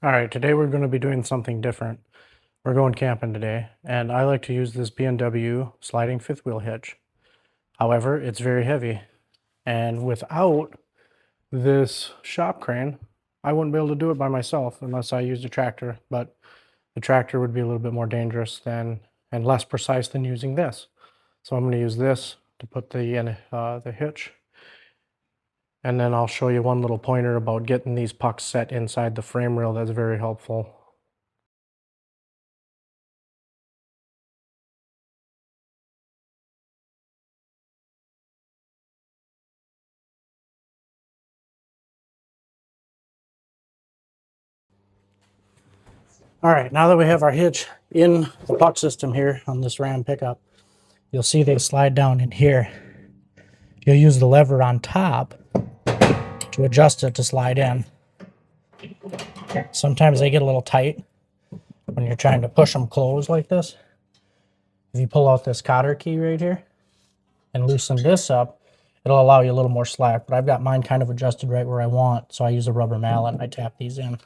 All right, today we're going to be doing something different. We're going camping today, and I like to use this B&W sliding fifth wheel hitch. However, it's very heavy, and without this shop crane, I wouldn't be able to do it by myself unless I used a tractor, but the tractor would be a little bit more dangerous than and less precise than using this. So I'm going to use this to put the hitch. And then I'll show you one little pointer about getting these pucks set inside the frame rail that's very helpful. All right, now that we have our hitch in the puck system here on this Ram pickup, you'll see they slide down in here. You'll use the lever on top to adjust it to slide in. Sometimes they get a little tight when you're trying to push them closed like this. If you pull out this cotter key right here and loosen this up, it'll allow you a little more slack, but I've got mine kind of adjusted right where I want, so I use a rubber mallet and I tap these in.